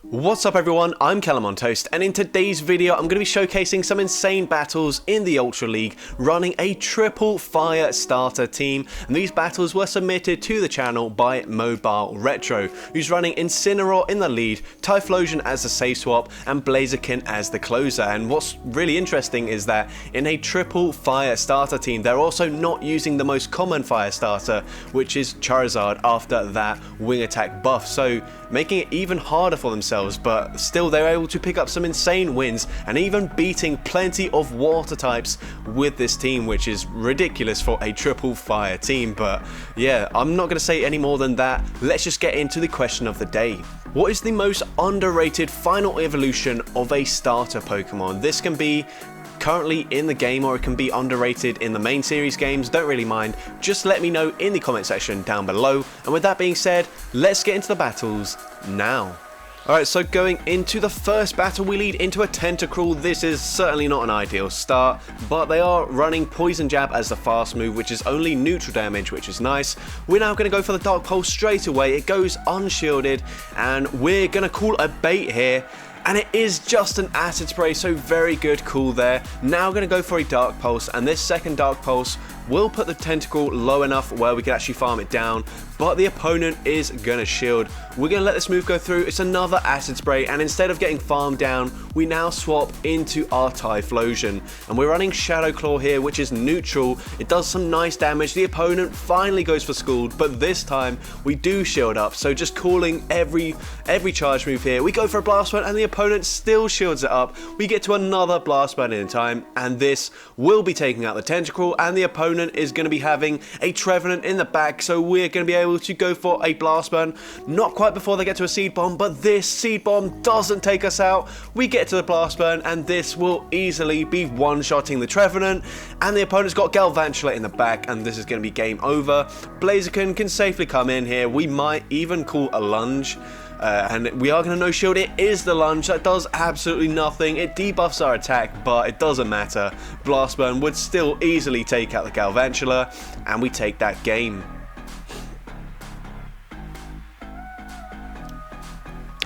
What's up everyone, I'm CallumOnToast, and in today's video I'm going to be showcasing some insane battles in the Ultra League running a triple fire starter team, and these battles were submitted to the channel by MobileRetro, who's running Incineroar in the lead, Typhlosion as the safe swap, and Blaziken as the closer. And what's really interesting is that in a triple fire starter team they're also not using the most common fire starter, which is Charizard, after that wing attack buff, so making it even harder for themselves. But still they're able to pick up some insane wins and even beating plenty of water types with this team, which is ridiculous for a triple fire team. But yeah, I'm not going to say any more than that. Let's just get into the question of the day. What is the most underrated final evolution of a starter Pokemon? This can be currently in the game or it can be underrated in the main series games, don't really mind. Just let me know in the comment section down below. And with that being said, let's get into the battles now. Alright, so going into the first battle, we lead into a Tentacruel. This is certainly not an ideal start, but they are running Poison Jab as the fast move, which is only neutral damage, which is nice. We're now going to go for the Dark Pulse straight away. It goes unshielded, and we're going to call a bait here. And it is just an Acid Spray, so very good call there. Now going to go for a Dark Pulse, and this second Dark Pulse will put the Tentacle low enough where we can actually farm it down, but the opponent is going to shield. We're going to let this move go through. It's another Acid Spray, and instead of getting farmed down, we now swap into our Typhlosion. And we're running Shadow Claw here, which is neutral. It does some nice damage. The opponent finally goes for Scald, but this time we do shield up. So just calling every charge move here. We go for a Blast Burn, and the opponent still shields it up. We get to another Blast Burn in time, and this will be taking out the Tentacruel, and the opponent is going to be having a Trevenant in the back, so we're going to be able to go for a Blast Burn. Not quite before they get to a Seed Bomb, but this Seed Bomb doesn't take us out. We get to the Blast Burn, and this will easily be one-shotting the Trevenant, and the opponent's got Galvantula in the back, and this is going to be game over. Blaziken can safely come in here. We might even call a lunge. And we are going to no-shield. It is the lunge. That does absolutely nothing. It debuffs our attack, but it doesn't matter. Blast Burn would still easily take out the Galvantula, and we take that game.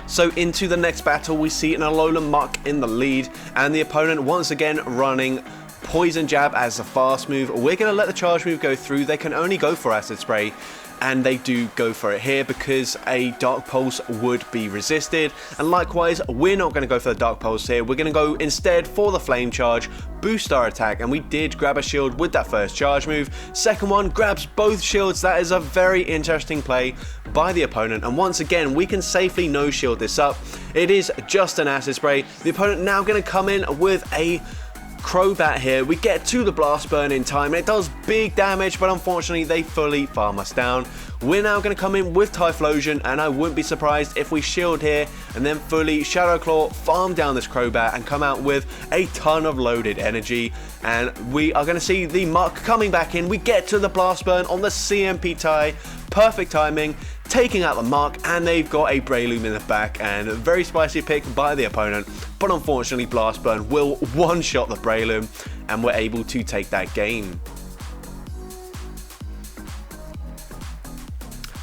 So into the next battle, we see an Alolan Muck in the lead, and the opponent once again running Poison Jab as a fast move. We're going to let the charge move go through. They can only go for Acid Spray, and they do go for it here because a Dark Pulse would be resisted. And likewise, we're not going to go for the Dark Pulse here. We're going to go instead for the Flame Charge, boost our attack, and we did grab a shield with that first charge move. Second one grabs both shields. That is a very interesting play by the opponent, and once again we can safely no shield this up. It is just an Acid Spray. The opponent now going to come in with a Crobat here. We get to the Blast Burn in time, and it does big damage, but unfortunately they fully farm us down. We're now going to come in with Typhlosion, and I wouldn't be surprised if we shield here and then fully Shadow Claw, farm down this Crobat, and come out with a ton of loaded energy. And we are going to see the Muck coming back in. We get to the Blast Burn on the CMP tie. Perfect timing, taking out the Muck, and they've got a Breloom in the back, and a very spicy pick by the opponent, but unfortunately Blast Burn will one-shot the Breloom, and we're able to take that game.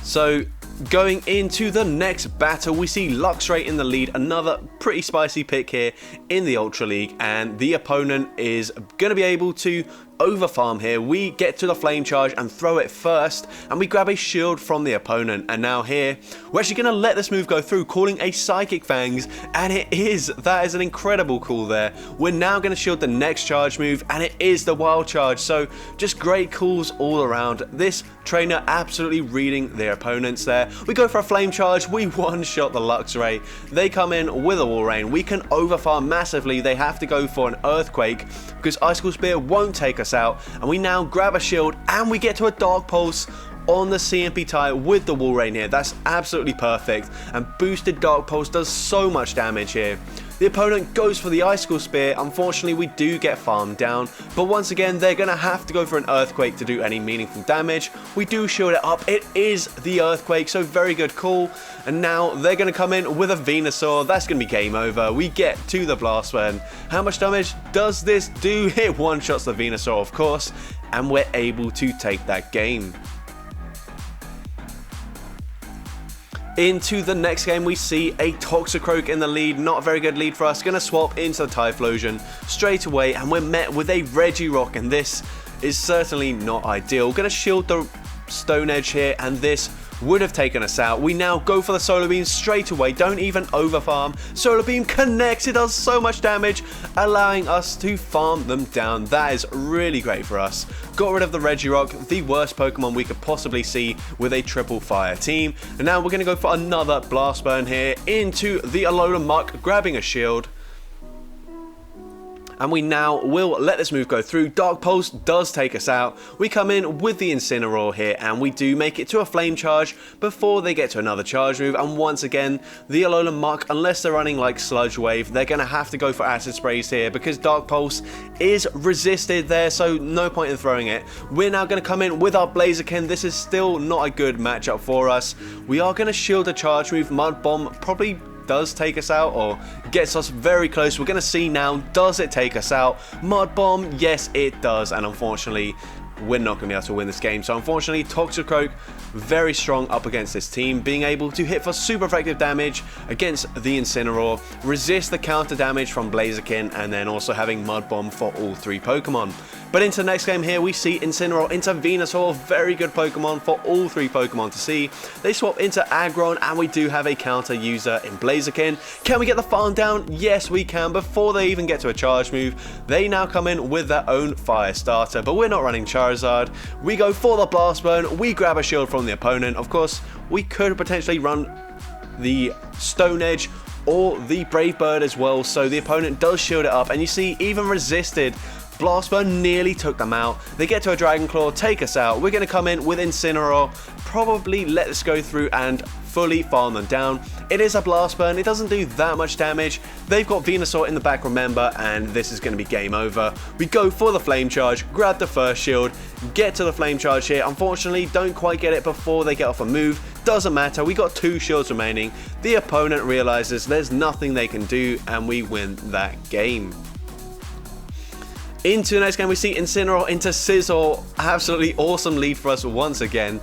So going into the next battle, we see Luxray in the lead, another pretty spicy pick here in the Ultra League, and the opponent is going to be able to overfarm here. We get to the Flame Charge and throw it first, and we grab a shield from the opponent. And now here, we're actually going to let this move go through, calling a Psychic Fangs, and that is an incredible call there. We're now going to shield the next charge move, and it is the Wild Charge, so just great calls all around. This trainer absolutely reading their opponents there. We go for a Flame Charge, we one-shot the Luxray. They come in with a Wall Rain. We can overfarm massively. They have to go for an Earthquake because Icicle Spear won't take us out, and we now grab a shield, and we get to a Dark Pulse on the CMP tie with the Wall Rain here. That's absolutely perfect, and boosted Dark Pulse does so much damage here. The opponent goes for the Icicle Spear. Unfortunately, we do get farmed down, but once again, they're going to have to go for an Earthquake to do any meaningful damage. We do shield it up. It is the Earthquake, so very good call. And now they're going to come in with a Venusaur. That's going to be game over. We get to the Blast Burn. How much damage does this do? It one-shots the Venusaur, of course, and we're able to take that game. Into the next game, we see a Toxicroak in the lead. Not a very good lead for us. Going to swap into the Typhlosion straight away, and we're met with a Regirock, and this is certainly not ideal. Going to shield the Stone Edge here, and this would have taken us out. We now go for the Solar Beam straight away. Don't even overfarm. Solar Beam connects. It does so much damage, allowing us to farm them down. That is really great for us. Got rid of the Regirock, the worst Pokemon we could possibly see with a triple fire team. And now we're going to go for another Blast Burn here into the Alola Muck, grabbing a shield. And we now will let this move go through. Dark Pulse does take us out. We come in with the Incineroar here, and we do make it to a Flame Charge before they get to another charge move. And once again, the Alola Muck, unless they're running like Sludge Wave, they're going to have to go for Acid Sprays here because Dark Pulse is resisted there, so no point in throwing it. We're now going to come in with our Blaziken. This is still not a good matchup for us. We are going to shield a charge move. Mud Bomb probably does take us out or gets us very close. We're going to see now, does it take us out? Mud Bomb, yes it does, and unfortunately we're not going to be able to win this game. So unfortunately, Toxicroak very strong up against this team, being able to hit for super effective damage against the Incineroar, resist the counter damage from Blaziken, and then also having Mud Bomb for all three Pokemon. But into the next game here, we see Incineroar into Venusaur, very good Pokemon for all three Pokemon to see. They swap into Aggron, and we do have a counter user in Blaziken. Can we get the farm down? Yes, we can. Before they even get to a charge move, they now come in with their own fire starter, but we're not running Charizard. We go for the Blast Burn, we grab a shield from the opponent. Of course, we could potentially run the Stone Edge or the Brave Bird as well, so the opponent does shield it up, and you see, even resisted, Blast Burn nearly took them out. They get to a Dragon Claw, take us out. We're going to come in with Incineroar, probably let this go through and fully farm them down. It is a Blast Burn, it doesn't do that much damage. They've got Venusaur in the back, remember, and this is going to be game over. We go for the Flame Charge, grab the first shield, get to the Flame Charge here. Unfortunately, don't quite get it before they get off a move. Doesn't matter, we got 2 shields remaining. The opponent realizes there's nothing they can do, and we win that game. Into the next game, we see Incineroar into Scizor. Absolutely awesome lead for us once again.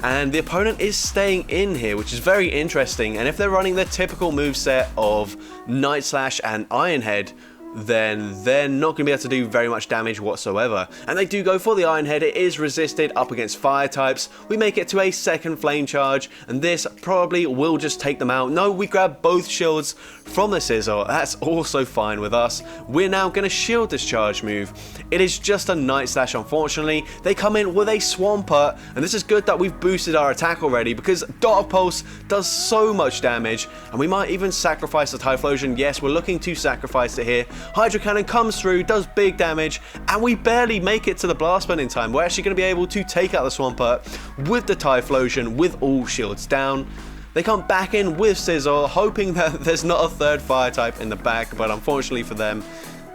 And the opponent is staying in here, which is very interesting. And if they're running their typical moveset of Night Slash and Iron Head, then they're not going to be able to do very much damage whatsoever. And they do go for the Iron Head. It is resisted up against fire types. We make it to a second Flame Charge, and this probably will just take them out. No, we grab both shields from the Scizor. That's also fine with us. We're now going to shield this charge move. It is just a Night Slash, unfortunately. They come in with a Swampert, and this is good that we've boosted our attack already because Dark Pulse does so much damage, and we might even sacrifice the Typhlosion. Yes, we're looking to sacrifice it here. Hydro Cannon comes through, does big damage, and we barely make it to the Blast Burn in time. We're actually going to be able to take out the Swampert with the Typhlosion with all shields down. They come back in with Scizor, hoping that there's not a third fire type in the back, but unfortunately for them,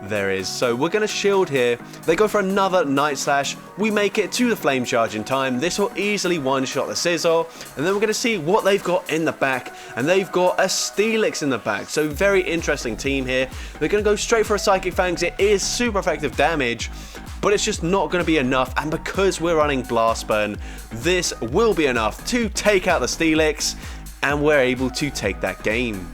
there is. So we're going to shield here. They go for another Night Slash. We make it to the Flame Charge in time. This will easily one-shot the Scizor. And then we're going to see what they've got in the back. And they've got a Steelix in the back. So very interesting team here. They're going to go straight for a Psychic Fangs. It is super effective damage, but it's just not going to be enough. And because we're running Blast Burn, this will be enough to take out the Steelix. And we're able to take that game.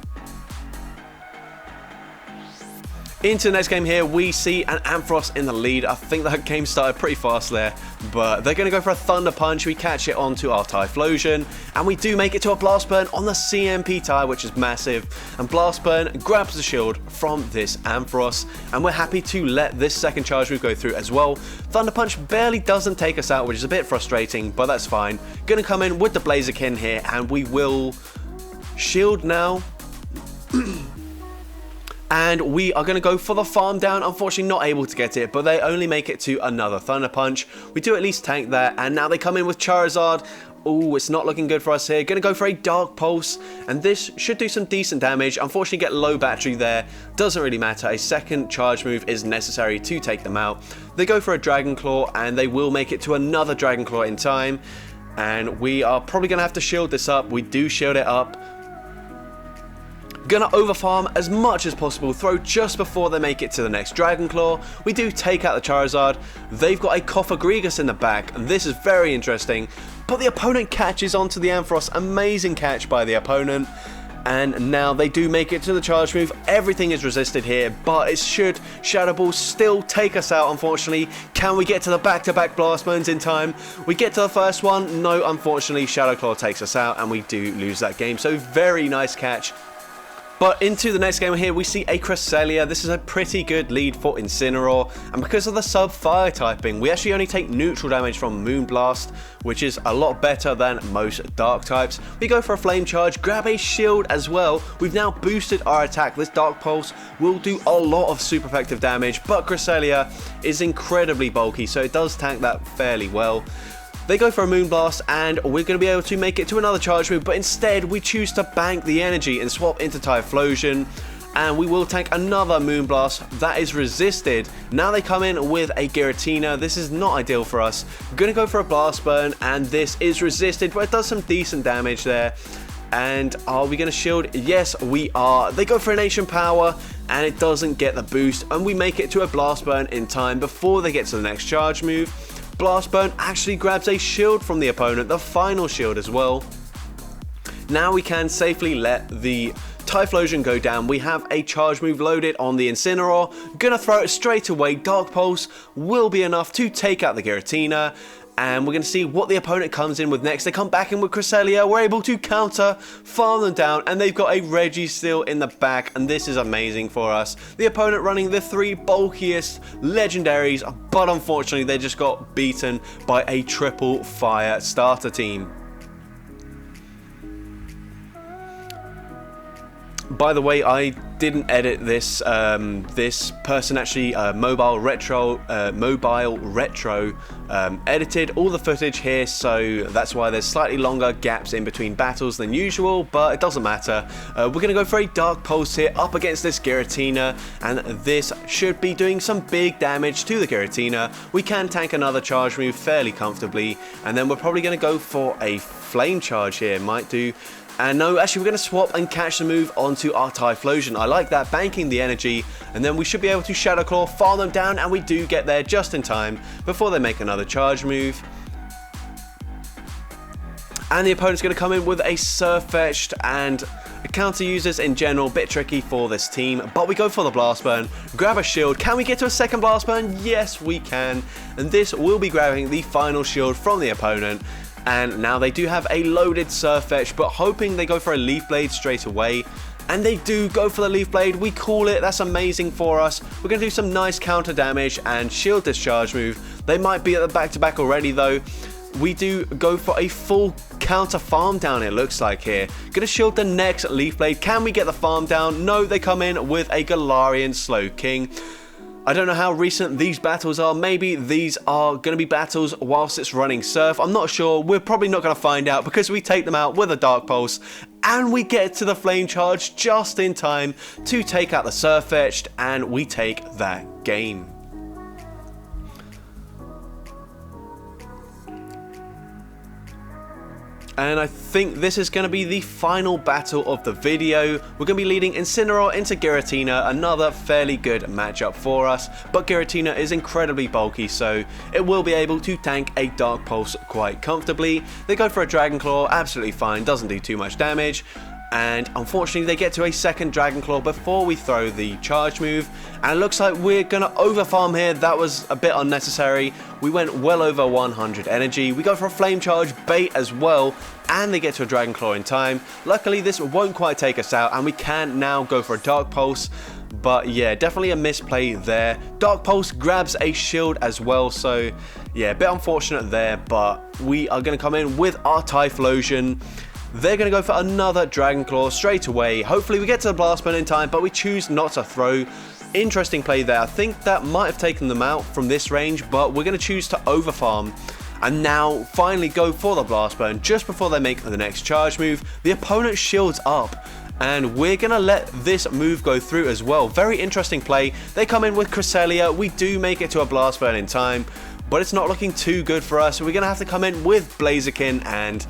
Into the next game here, we see an Ampharos in the lead. I think that game started pretty fast there, but they're going to go for a Thunder Punch. We catch it onto our Typhlosion, and we do make it to a Blast Burn on the CMP tire, which is massive. And Blast Burn grabs the shield from this Ampharos, and we're happy to let this second charge move go through as well. Thunder Punch barely doesn't take us out, which is a bit frustrating, but that's fine. Going to come in with the Blaziken here, and we will shield now. And we are going to go for the farm down. Unfortunately, not able to get it, but they only make it to another Thunder Punch. We do at least tank that, and now they come in with Charizard. Oh, it's not looking good for us here. Going to go for a Dark Pulse, and this should do some decent damage. Unfortunately, get low battery there. Doesn't really matter. A second charge move is necessary to take them out. They go for a Dragon Claw, and they will make it to another Dragon Claw in time. And we are probably going to have to shield this up. We do shield it up. Gonna overfarm as much as possible, throw just before they make it to the next Dragon Claw. We do take out the Charizard. They've got a Cofagrigus in the back, and this is very interesting. but the opponent catches onto the Ampharos. Amazing catch by the opponent. And now they do make it to the charge move. Everything is resisted here, but it should Shadow Ball still take us out, unfortunately. Can we get to the back-to-back Blast Burns in time? We get to the first one. No, unfortunately, Shadow Claw takes us out, and we do lose that game. So very nice catch. But into the next game here, we see a Cresselia. This is a pretty good lead for Incineroar, and because of the sub-fire typing, we actually only take neutral damage from Moonblast, which is a lot better than most dark types. We go for a Flame Charge, grab a shield as well. We've now boosted our attack. This Dark Pulse will do a lot of super effective damage, but Cresselia is incredibly bulky, so it does tank that fairly well. They go for a Moonblast, and we're going to be able to make it to another charge move, but instead we choose to bank the energy and swap into Typhlosion, and we will tank another Moonblast that is resisted. Now they come in with a Giratina. This is not ideal for us. We're going to go for a Blast Burn, and this is resisted, but it does some decent damage there. And are we going to shield? Yes, we are. They go for an Ancient Power, and it doesn't get the boost, and we make it to a Blast Burn in time before they get to the next charge move. Blast Burn actually grabs a shield from the opponent, the final shield as well. Now we can safely let the Typhlosion go down. We have a charge move loaded on the Incineroar. Gonna throw it straight away. Dark Pulse will be enough to take out the Giratina. And we're going to see what the opponent comes in with next. They come back in with Cresselia. We're able to counter, farm them down, and they've got a Registeel in the back, and this is amazing for us. The opponent running the 3 bulkiest legendaries, but unfortunately they just got beaten by a triple fire starter team. By the way, I didn't edit this. This person actually, MobileRetro, edited all the footage here, so that's why there's slightly longer gaps in between battles than usual, but it doesn't matter. We're going to go for a Dark Pulse here up against this Giratina, and this should be doing some big damage to the Giratina. We can tank another charge move fairly comfortably, and then we're probably going to go for a Flame Charge here, might do. And no, actually we're going to swap and catch the move onto our Typhlosion. I like that, banking the energy, and then we should be able to Shadow Claw, farm them down, and we do get there just in time before they make another charge move. And the opponent's going to come in with a Surfetched, and counter users in general, bit tricky for this team, but we go for the Blast Burn, grab a shield. Can we get to a second Blast Burn? Yes, we can, and this will be grabbing the final shield from the opponent. And now they do have a loaded Surfetch, but hoping they go for a Leaf Blade straight away. And they do go for the Leaf Blade. We call it. That's amazing for us. We're going to do some nice counter damage and shield this charge move. They might be at the back-to-back already, though. We do go for a full counter farm down, it looks like here. Going to shield the next Leaf Blade. Can we get the farm down? No, they come in with a Galarian Slowking. I don't know how recent these battles are. Maybe these are going to be battles whilst it's running Surf. I'm not sure. We're probably not going to find out because we take them out with a Dark Pulse. And we get to the Flame Charge just in time to take out the Surfetched. And we take that game. And I think this is going to be the final battle of the video. We're going to be leading Incineroar into Giratina, another fairly good matchup for us. But Giratina is incredibly bulky, so it will be able to tank a Dark Pulse quite comfortably. They go for a Dragon Claw, absolutely fine, doesn't do too much damage. And unfortunately they get to a second Dragon Claw before we throw the charge move, and it looks like we're gonna overfarm here. That was a bit unnecessary. We went well over 100 energy. We go for a Flame Charge bait as well, and they get to a Dragon Claw in time. Luckily this won't quite take us out, and we can now go for a Dark Pulse. But yeah, definitely a misplay there. Dark Pulse grabs a shield as well, so yeah, a bit unfortunate there, but we are gonna come in with our Typhlosion. They're going to go for another Dragon Claw straight away. Hopefully we get to the Blast Burn in time, but we choose not to throw. Interesting play there. I think that might have taken them out from this range, but we're going to choose to overfarm. And now finally go for the Blast Burn just before they make the next charge move. The opponent shields up, and we're going to let this move go through as well. Very interesting play. They come in with Cresselia. We do make it to a Blast Burn in time, but it's not looking too good for us. So we're going to have to come in with Blaziken, and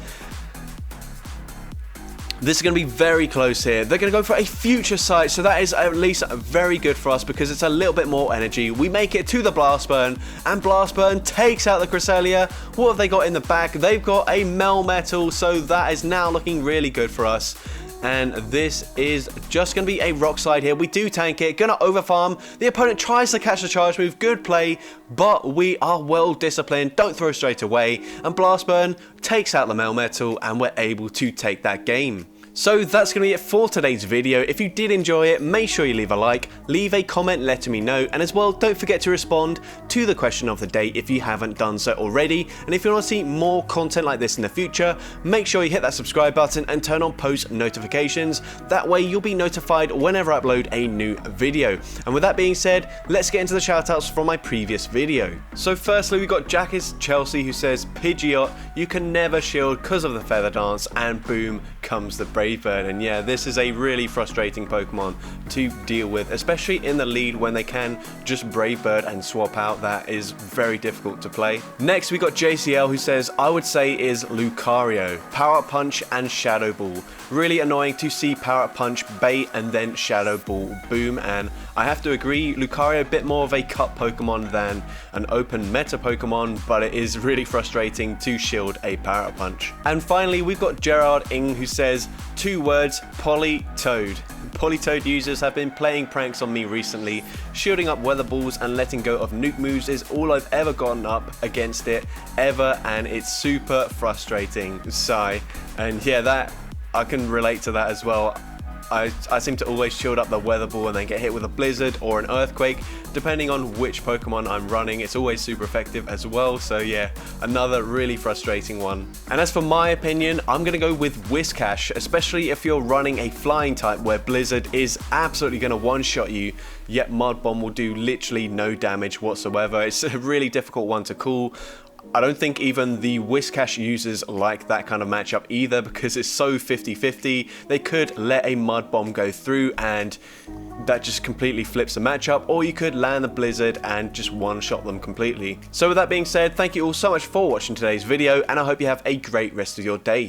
This is going to be very close here. They're going to go for a future sight, so that is at least very good for us because it's a little bit more energy. We make it to the Blast Burn, and Blast Burn takes out the Cresselia. What have they got in the back? They've got a Melmetal, so that is now looking really good for us. And this is just going to be a Rock Slide here. We do tank it, going to overfarm. The opponent tries to catch the charge move, good play, but we are well disciplined, don't throw straight away, and Blast Burn takes out the Melmetal, and we're able to take that game. So that's going to be it for today's video. If you did enjoy it, make sure you leave a like, leave a comment letting me know, and as well, don't forget to respond to the question of the day if you haven't done so already. And if you want to see more content like this in the future, make sure you hit that subscribe button and turn on post notifications. That way you'll be notified whenever I upload a new video. And with that being said, let's get into the shoutouts from my previous video. So firstly, we got Jackis Chelsea who says, Pidgeot, you can never shield because of the Feather Dance, and boom comes the Brave Bird. And yeah, this is a really frustrating Pokemon to deal with, especially in the lead when they can just Brave Bird and swap out. That is very difficult to play. Next we got JCL who says, I would say is Lucario, Power Up Punch and Shadow Ball. Really annoying to see Power Up Punch bait and then Shadow Ball boom, and I have to agree, Lucario a bit more of a cut Pokemon than an open meta Pokemon, but it is really frustrating to shield a Power Up Punch. And finally we've got Gerard Ing who says, 2 words, Politoed. Politoed users have been playing pranks on me recently. Shielding up weather balls and letting go of nuke moves is all I've ever gotten up against it ever, and it's super frustrating. Sigh. And yeah, that I can relate to that as well. I seem to always shield up the weather ball and then get hit with a blizzard or an earthquake. Depending on which Pokemon I'm running, it's always super effective as well. So yeah, another really frustrating one. And as for my opinion, I'm going to go with Whiscash, especially if you're running a flying type where Blizzard is absolutely going to one-shot you, yet Mud Bomb will do literally no damage whatsoever. It's a really difficult one to call. I don't think even the Whiscash users like that kind of matchup either, because it's so 50-50. They could let a Mud Bomb go through and that just completely flips the matchup, or you could land the Blizzard and just one-shot them completely. So with that being said, thank you all so much for watching today's video, and I hope you have a great rest of your day.